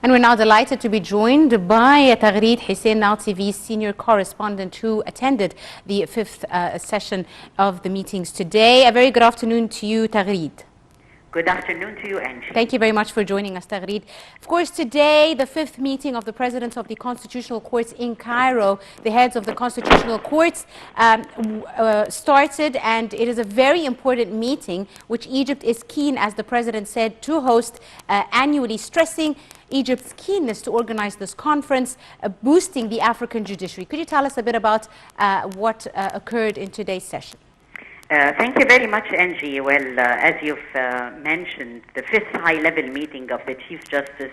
And we're now delighted to be joined by Taghreed Hussien, Nile TV senior correspondent, who attended the fifth session of the meetings today. A very good afternoon to you, Taghreed. Good afternoon to you, Angie. Thank you very much for joining us, Taghreed. Of course, today, the fifth meeting of the presidents of the constitutional courts in Cairo, the heads of the constitutional courts, started, and it is a very important meeting, which Egypt is keen, as the president said, to host annually, stressing Egypt's keenness to organize this conference, boosting the African judiciary. Could you tell us a bit about what occurred in today's session? Thank you very much, Angie. Well, as you've mentioned, the fifth high-level meeting of the Chief Justice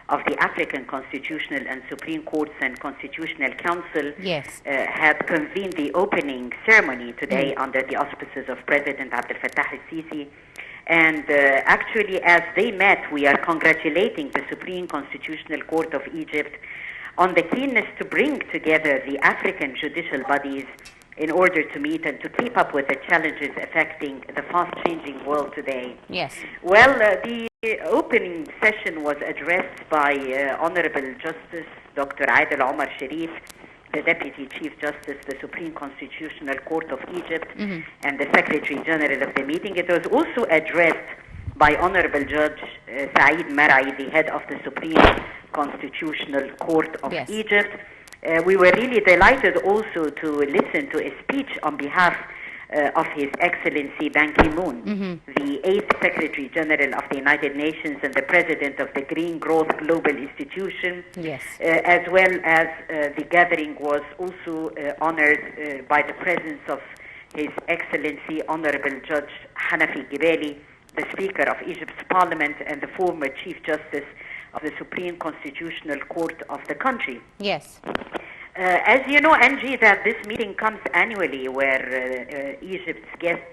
of the African Constitutional and Supreme Courts and Constitutional Council had convened the opening ceremony today under the auspices of President Abdel Fattah al-Sisi. And actually, as they met, we are congratulating the Supreme Constitutional Court of Egypt on the keenness to bring together the African judicial bodies in order to meet and to keep up with the challenges affecting the fast-changing world today. Yes. Well, the opening session was addressed by Honorable Justice Dr. Adel Omar Sharif, the Deputy Chief Justice, the Supreme Constitutional Court of Egypt, and the Secretary General of the meeting. It was also addressed by Honorable Judge Saeed Marai, the head of the Supreme Constitutional Court of Egypt. We were really delighted also to listen to a speech on behalf of His Excellency Ban Ki-moon, the 8th Secretary General of the United Nations and the President of the Green Growth Global Institution, as well as the gathering was also honored by the presence of His Excellency Honorable Judge Hanafi Gebeli, the Speaker of Egypt's Parliament and the former Chief Justice of the Supreme Constitutional Court of the country. Yes. As you know, Angie, that this meeting comes annually where Egypt's guests,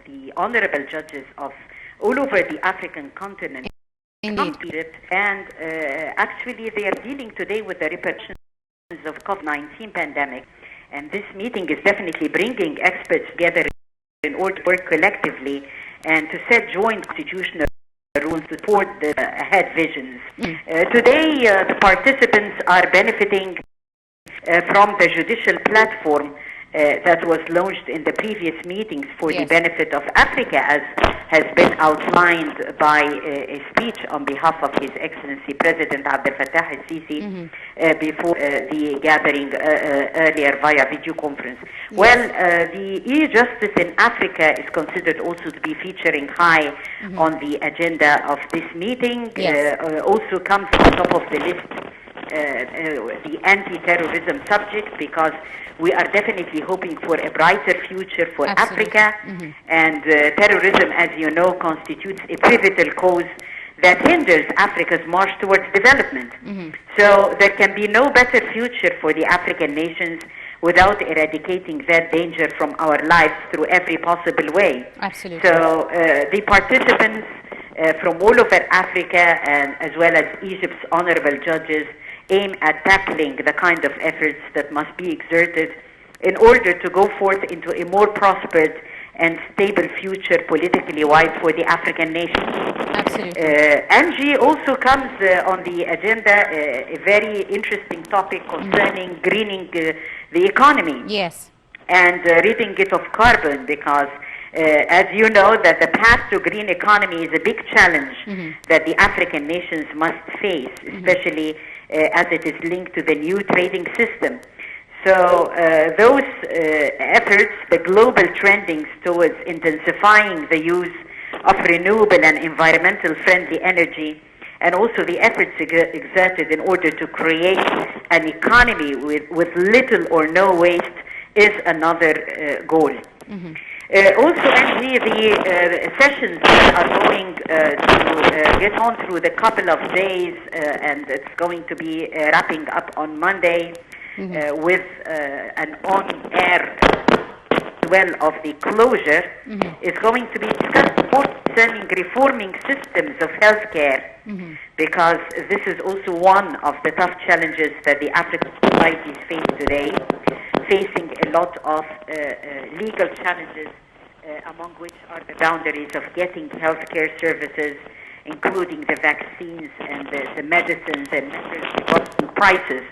the honorable judges of all over the African continent, come to Egypt, and actually they are dealing today with the repercussions of COVID-19 pandemic. And this meeting is definitely bringing experts together in order to work collectively and to set joint constitutional rules to support the ahead visions. Today, the participants are benefiting from the judicial platform that was launched in the previous meetings for the benefit of Africa, as has been outlined by a speech on behalf of His Excellency President Abdel Fattah al-Sisi before the gathering earlier via video conference. Well, the e-justice in Africa is considered also to be featuring high on the agenda of this meeting. Also comes on top of the list the anti-terrorism subject, because we are definitely hoping for a brighter future for Africa, and terrorism, as you know, constitutes a pivotal cause that hinders Africa's march towards development. So there can be no better future for the African nations without eradicating that danger from our lives through every possible way. Absolutely. So the participants from all over Africa, and as well as Egypt's honorable judges, aim at tackling the kind of efforts that must be exerted in order to go forth into a more prosperous and stable future politically wide for the African nations. Absolutely. Angie, also comes on the agenda a very interesting topic concerning greening the economy. Yes. And ridding it of carbon, because as you know, that the path to green economy is a big challenge that the African nations must face, especially as it is linked to the new trading system. So those efforts, the global trendings towards intensifying the use of renewable and environmental friendly energy, and also the efforts exerted in order to create an economy with little or no waste, is another goal. Also, Angie, the sessions are going to get on through the couple of days, and it's going to be wrapping up on Monday with an on-air well of the closure. Is going to be discussed concerning reforming systems of healthcare, because this is also one of the tough challenges that the African societies face today, facing a lot of legal challenges, among which are the boundaries of getting healthcare services including the vaccines and the medicines and prices.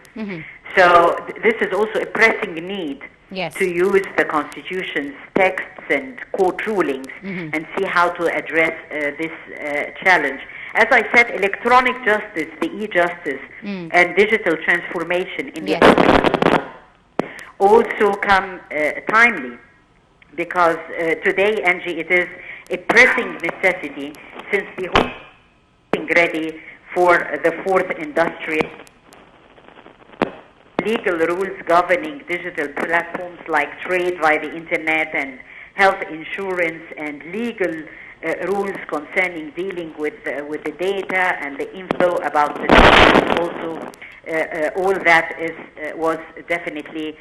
So this is also a pressing need to use the Constitution's texts and court rulings and see how to address this challenge. As I said, electronic justice, the e-justice, and digital transformation in the also come timely, because today, Angie, it is a pressing necessity since the whole thing ready for the fourth industrial legal rules governing digital platforms like trade via the internet and health insurance and legal rules concerning dealing with the data and the info about the also all that was definitely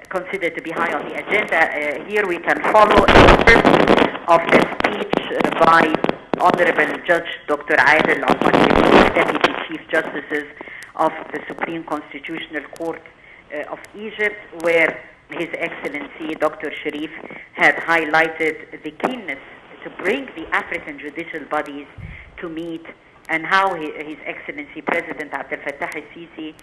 considered to be high on the agenda. Here we can follow a excerpt of the speech by Honorable Judge Dr. Adel Al-Mahdi, Deputy Chief Justices of the Supreme Constitutional Court of Egypt, where His Excellency Dr. Sharif had highlighted the keenness to bring the African judicial bodies to meet, and how His Excellency President Abdel Fattah al-Sisi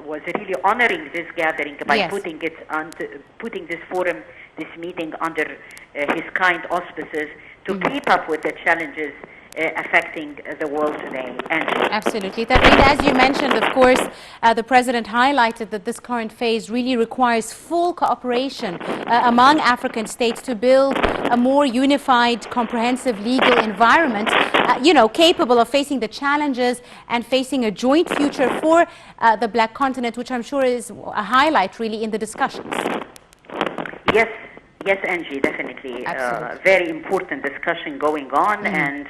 was really honoring this gathering by putting this forum, this meeting under his kind auspices to keep up with the challenges affecting the world today. Absolutely. Taghreed, as you mentioned, of course, the President highlighted that this current phase really requires full cooperation among African states to build a more unified, comprehensive legal environment, capable of facing the challenges and facing a joint future for the Black Continent, which I'm sure is a highlight really in the discussions. Yes, Angie, definitely. Very important discussion going on, and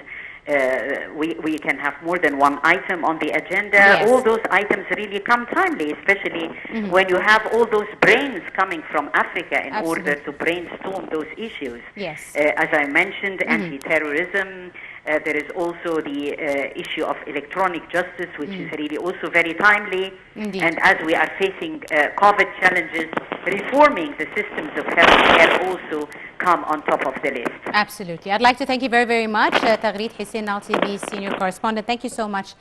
we can have more than one item on the agenda. All those items really come timely, especially when you have all those brains coming from Africa in order to brainstorm those issues. As I mentioned, anti-terrorism. There is also the issue of electronic justice, which is really also very timely. And as we are facing COVID challenges, reforming the systems of healthcare also come on top of the list. Absolutely. I'd like to thank you very, very much, Taghreed Hussien, Nile TV senior correspondent. Thank you so much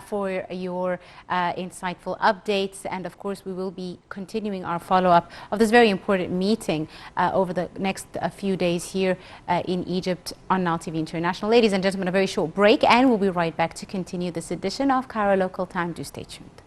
for your insightful updates. And of course, we will be continuing our follow-up of this very important meeting over the next few days here in Egypt on Nile TV International. Ladies and gentlemen, a very short break, and we'll be right back to continue this edition of Cairo Local Time. Do stay tuned.